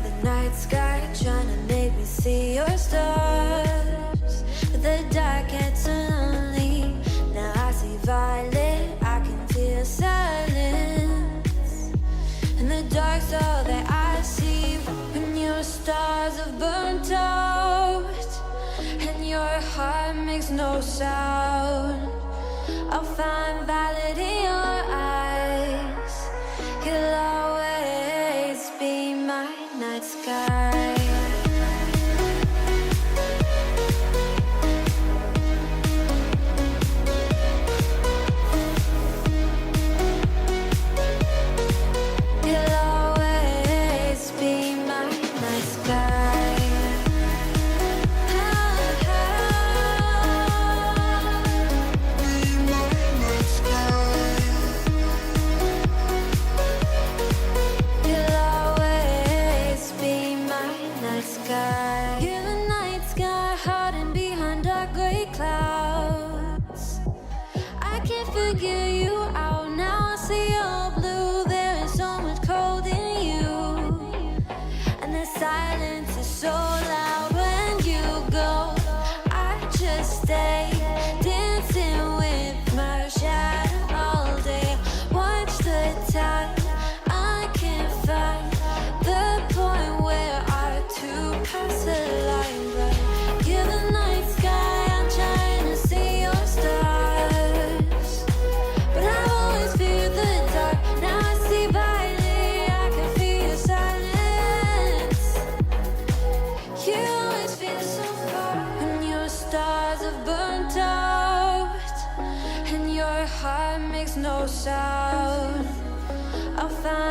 the night sky, trying to make me see your stars. But the dark gets so lonely. Now I see violet, I can feel silence. And the dark's all that I see. When your stars have burnt out and your heart makes no sound, I'll find violet in your eyes. You'll always be my night sky. You'll always be my night sky. You're the night sky, hiding behind dark gray clouds. I can't figure you out now. I see you're blue. There is so much cold in you, and the silence is so loud when you go. I just stay dancing with my shadow all day. Watch the tide. I can't find the point where past the line, but you're the night sky. I'm trying to see your stars, but I always fear the dark. Now I see violet, I can feel your silence. You always feel so far when your stars have burnt out and your heart makes no sound. I'll find